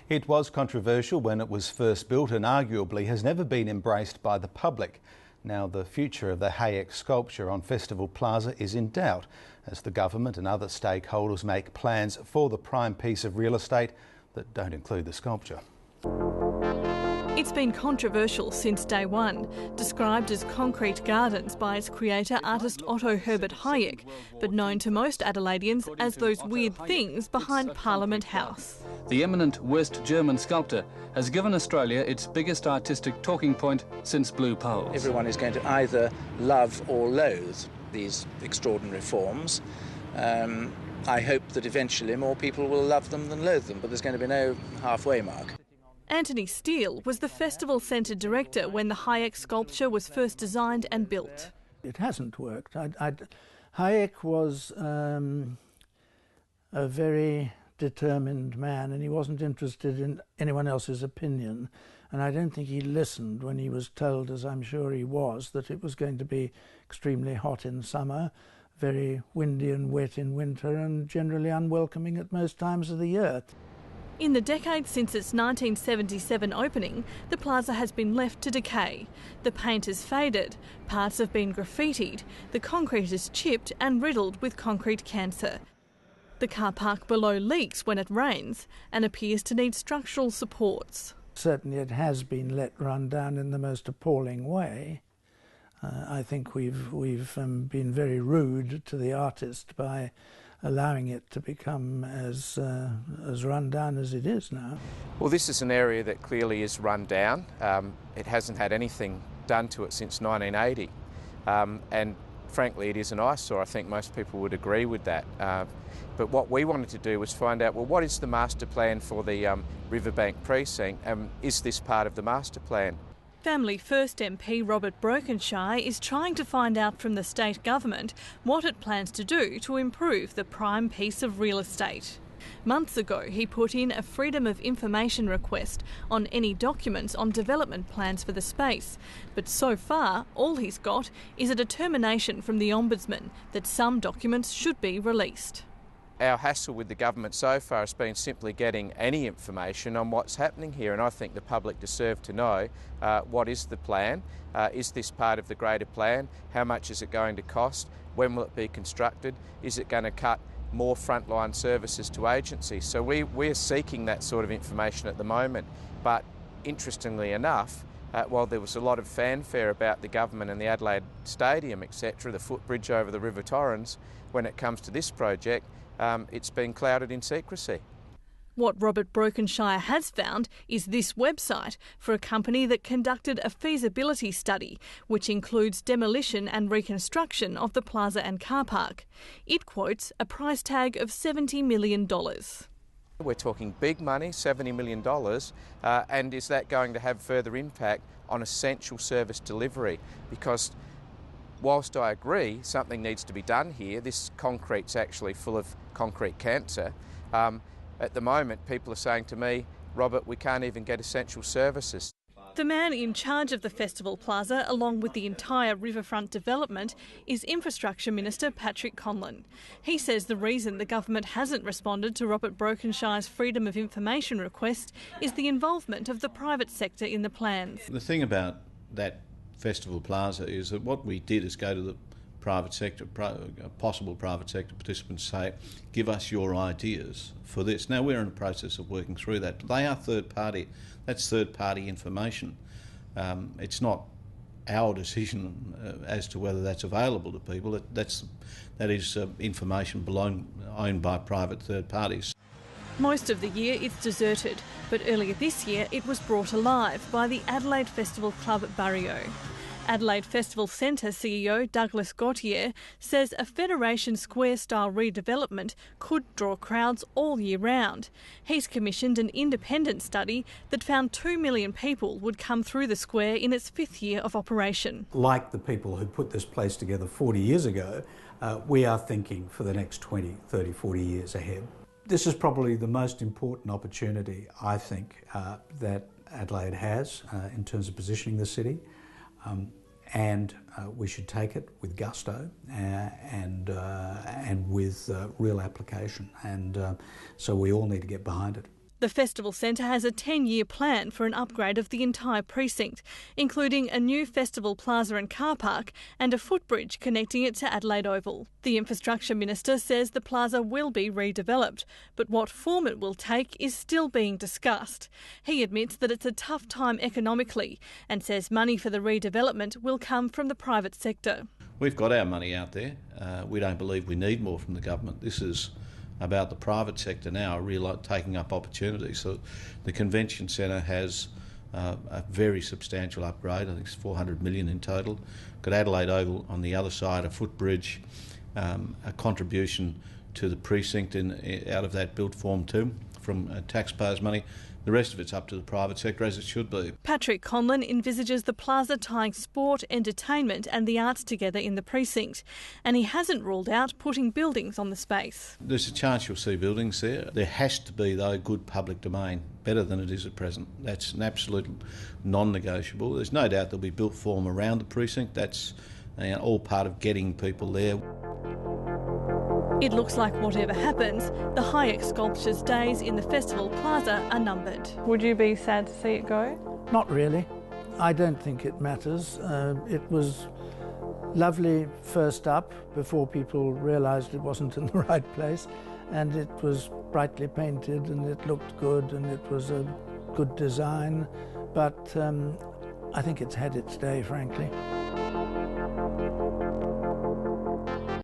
It was controversial when it was first built and arguably has never been embraced by the public. Now the future of the Hajek sculpture on Festival Plaza is in doubt as the government and other stakeholders make plans for the prime piece of real estate that don't include the sculpture. It's been controversial since day one, described as concrete gardens by its creator, artist Otto Herbert Hajek, but known to most Adelaideans as those weird things behind Parliament House. The eminent West German sculptor has given Australia its biggest artistic talking point since Blue Poles. Everyone is going to either love or loathe these extraordinary forms. I hope that eventually more people will love them than loathe them, but there's going to be no halfway mark. Anthony Steele was the Festival Centre director when the Hajek sculpture was first designed and built. It hasn't worked. Hajek was a very determined man, and he wasn't interested in anyone else's opinion. And I don't think he listened when he was told, as I'm sure he was, that it was going to be extremely hot in summer, very windy and wet in winter, and generally unwelcoming at most times of the year. In the decade since its 1977 opening, the plaza has been left to decay. The paint has faded, parts have been graffitied, the concrete is chipped and riddled with concrete cancer. The car park below leaks when it rains and appears to need structural supports. Certainly it has been let run down in the most appalling way. I think we've been very rude to the artist by allowing it to become as run down as it is now. Well, this is an area that clearly is run down. It hasn't had anything done to it since 1980. And frankly, it is an eyesore. I think most people would agree with that. But what we wanted to do was find out, well, what is the master plan for the Riverbank precinct? Is this part of the master plan? Family First MP Robert Brokenshire is trying to find out from the state government what it plans to do to improve the prime piece of real estate. Months ago, he put in a Freedom of Information request on any documents on development plans for the space. But so far, all he's got is a determination from the Ombudsman that some documents should be released. Our hassle with the government so far has been simply getting any information on what's happening here, and I think the public deserve to know what is the plan, is this part of the greater plan, how much is it going to cost, when will it be constructed, is it going to cut more frontline services to agencies. So we're seeking that sort of information at the moment, but interestingly enough, while there was a lot of fanfare about the government and the Adelaide Stadium, etc., the footbridge over the River Torrens, when it comes to this project, it's been clouded in secrecy. What Robert Brokenshire has found is this website for a company that conducted a feasibility study, which includes demolition and reconstruction of the plaza and car park. It quotes a price tag of $70 million. We're talking big money, $70 million, and is that going to have further impact on essential service delivery? Because whilst I agree something needs to be done here, this concrete's actually full of concrete cancer. At the moment, people are saying to me, Robert, we can't even get essential services. The man in charge of the Festival Plaza, along with the entire riverfront development, is Infrastructure Minister Patrick Conlon. He says the reason the government hasn't responded to Robert Brokenshire's Freedom of Information request is the involvement of the private sector in the plans. The thing about that Festival Plaza is that what we did is go to the private sector, possible private sector participants, say, give us your ideas for this. Now we're in the process of working through that. They are third party. That's third party information. It's not our decision as to whether that's available to people. That is information owned by private third parties. Most of the year it's deserted, but earlier this year it was brought alive by the Adelaide Festival Club Barrio. Adelaide Festival Centre CEO Douglas Gautier says a Federation Square-style redevelopment could draw crowds all year round. He's commissioned an independent study that found 2 million people would come through the square in its 5th year of operation. Like the people who put this place together 40 years ago, we are thinking for the next 20, 30, 40 years ahead. This is probably the most important opportunity, I think, that Adelaide has in terms of positioning the city. And we should take it with gusto and with real application. And so we all need to get behind it. The Festival Centre has a 10-year plan for an upgrade of the entire precinct, including a new Festival Plaza and car park and a footbridge connecting it to Adelaide Oval. The Infrastructure Minister says the plaza will be redeveloped, but what form it will take is still being discussed. He admits that it's a tough time economically and says money for the redevelopment will come from the private sector. We've got our money out there. We don't believe we need more from the government. This is about the private sector now really taking up opportunities. So the convention centre has a very substantial upgrade. I think it's 400 million in total. Got Adelaide Oval on the other side, a footbridge, a contribution to the precinct out of that built form too, from taxpayers' money. The rest of it's up to the private sector, as it should be. Patrick Conlon envisages the plaza tying sport, entertainment and the arts together in the precinct, and he hasn't ruled out putting buildings on the space. There's a chance you'll see buildings there. There has to be, though, good public domain, better than it is at present. That's an absolute non-negotiable. There's no doubt there'll be built form around the precinct. That's all part of getting people there. It looks like whatever happens, the Hajek sculpture's days in the Festival Plaza are numbered. Would you be sad to see it go? Not really. I don't think it matters. It was lovely first up before people realised it wasn't in the right place, and it was brightly painted and it looked good and it was a good design, but I think it's had its day, frankly.